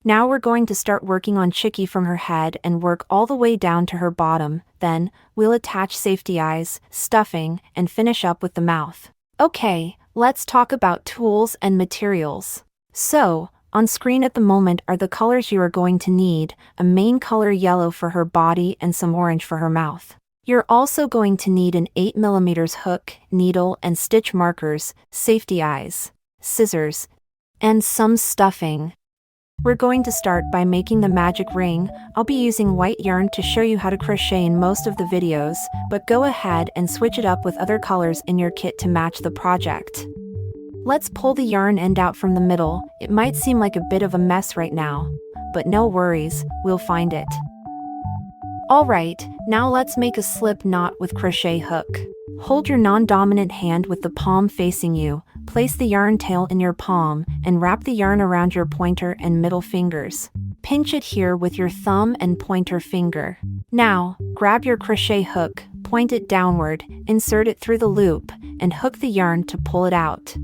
Now we're going to start working on Chicky from her head and work all the way down to her bottom. Then, we'll attach safety eyes, stuffing, and finish up with the mouth. Okay, let's talk about tools and materials. So, on screen at the moment are the colors you are going to need, a main color yellow for her body and some orange for her mouth. You're also going to need an 8mm hook, needle and stitch markers, safety eyes, scissors, and some stuffing. We're going to start by making the magic ring. I'll be using white yarn to show you how to crochet in most of the videos, but go ahead and switch it up with other colors in your kit to match the project. Let's pull the yarn end out from the middle. It might seem like a bit of a mess right now, but no worries, we'll find it. Alright, now let's make a slip knot with crochet hook. Hold your non-dominant hand with the palm facing you, place the yarn tail in your palm, and wrap the yarn around your pointer and middle fingers. Pinch it here with your thumb and pointer finger. Now, grab your crochet hook, point it downward, insert it through the loop, and hook the yarn to pull it out.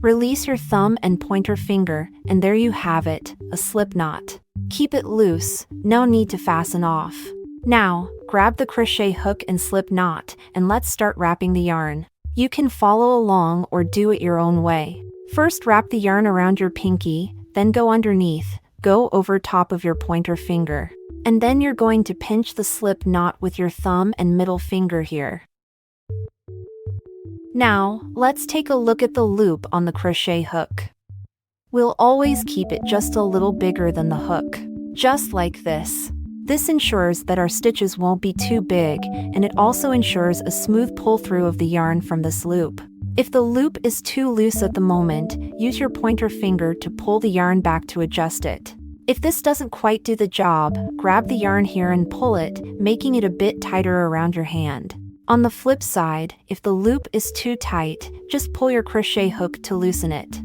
Release your thumb and pointer finger, and there you have it, a slip knot. Keep it loose, no need to fasten off. Now, grab the crochet hook and slip knot, and let's start wrapping the yarn. You can follow along or do it your own way. First wrap the yarn around your pinky, then go underneath, go over top of your pointer finger. And then you're going to pinch the slip knot with your thumb and middle finger here. Now, let's take a look at the loop on the crochet hook. We'll always keep it just a little bigger than the hook. Just like this. This ensures that our stitches won't be too big, and it also ensures a smooth pull-through of the yarn from this loop. If the loop is too loose at the moment, use your pointer finger to pull the yarn back to adjust it. If this doesn't quite do the job, grab the yarn here and pull it, making it a bit tighter around your hand. On the flip side, if the loop is too tight, just pull your crochet hook to loosen it.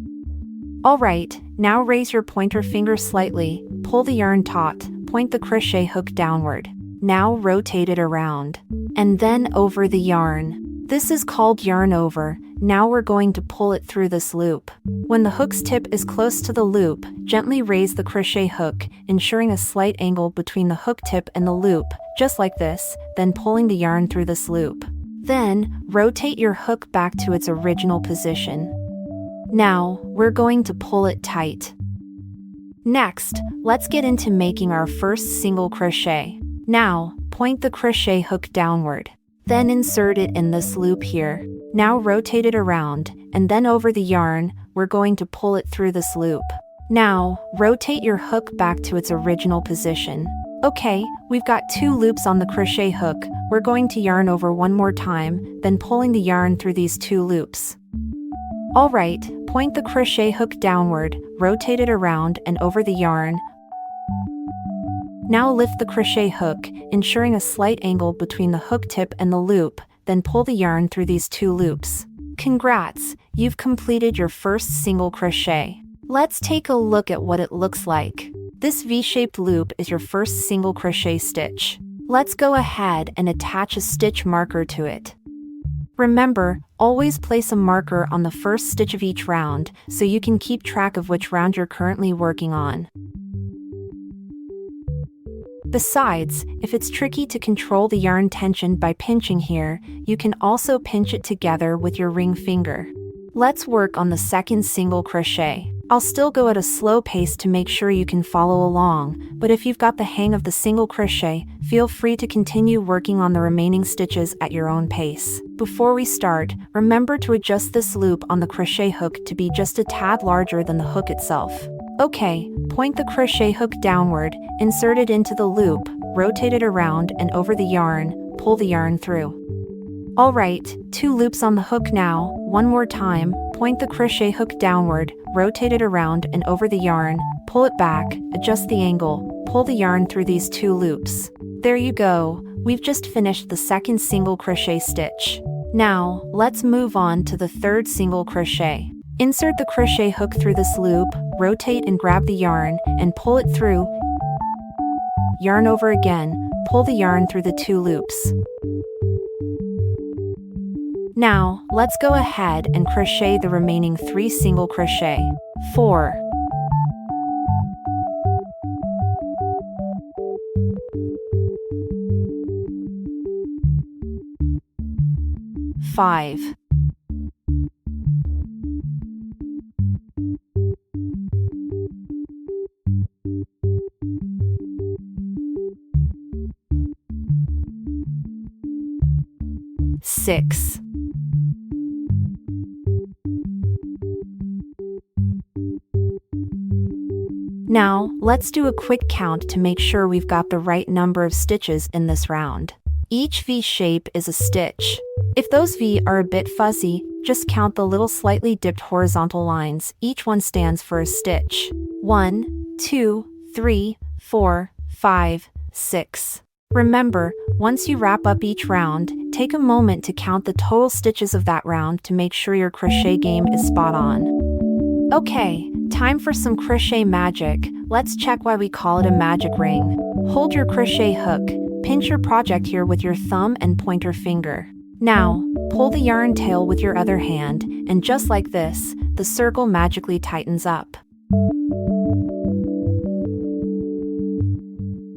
Alright, now raise your pointer finger slightly, pull the yarn taut, point the crochet hook downward. Now rotate it around. And then over the yarn. This is called yarn over. Now we're going to pull it through this loop. When the hook's tip is close to the loop, gently raise the crochet hook, ensuring a slight angle between the hook tip and the loop, just like this, then pulling the yarn through this loop. Then, rotate your hook back to its original position. Now, we're going to pull it tight. Next, let's get into making our first single crochet. Now, point the crochet hook downward. Then insert it in this loop here. Now rotate it around, and then over the yarn, we're going to pull it through this loop. Now, rotate your hook back to its original position. Okay, we've got 2 loops on the crochet hook. We're going to yarn over one more time, then pulling the yarn through these 2 loops. Alright, point the crochet hook downward, rotate it around and over the yarn. Now lift the crochet hook, ensuring a slight angle between the hook tip and the loop, then pull the yarn through these 2 loops. Congrats, you've completed your first single crochet. Let's take a look at what it looks like. This V-shaped loop is your first single crochet stitch. Let's go ahead and attach a stitch marker to it. Remember, always place a marker on the first stitch of each round, so you can keep track of which round you're currently working on. Besides, if it's tricky to control the yarn tension by pinching here, you can also pinch it together with your ring finger. Let's work on the second single crochet. I'll still go at a slow pace to make sure you can follow along, but if you've got the hang of the single crochet, feel free to continue working on the remaining stitches at your own pace. Before we start, remember to adjust this loop on the crochet hook to be just a tad larger than the hook itself. Okay, point the crochet hook downward, insert it into the loop, rotate it around and over the yarn, pull the yarn through. Alright, 2 loops on the hook now. One more time, point the crochet hook downward, rotate it around and over the yarn, pull it back, adjust the angle, pull the yarn through these 2 loops. There you go, we've just finished the second single crochet stitch. Now, let's move on to the third single crochet. Insert the crochet hook through this loop, rotate and grab the yarn, and pull it through. Yarn over again, pull the yarn through the 2 loops. Now, let's go ahead and crochet the remaining 3 single crochet. 4, 5. 6. Now, let's do a quick count to make sure we've got the right number of stitches in this round. Each V shape is a stitch. If those V are a bit fuzzy, just count the little slightly dipped horizontal lines. Each one stands for a stitch. 1, 2, 3, 4, 5, 6. Remember, once you wrap up each round, take a moment to count the total stitches of that round to make sure your crochet game is spot on. Okay, time for some crochet magic. Let's check why we call it a magic ring. Hold your crochet hook, pinch your project here with your thumb and pointer finger. Now, pull the yarn tail with your other hand, and just like this, the circle magically tightens up.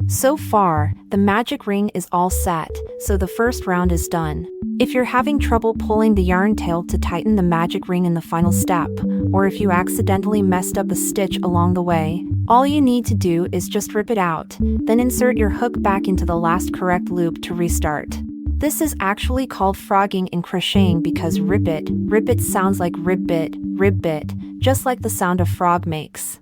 So far, the magic ring is all set, so the first round is done. If you're having trouble pulling the yarn tail to tighten the magic ring in the final step, or if you accidentally messed up a stitch along the way, all you need to do is just rip it out, then insert your hook back into the last correct loop to restart. This is actually called frogging in crocheting because rip it sounds like ribbit, just like the sound a frog makes.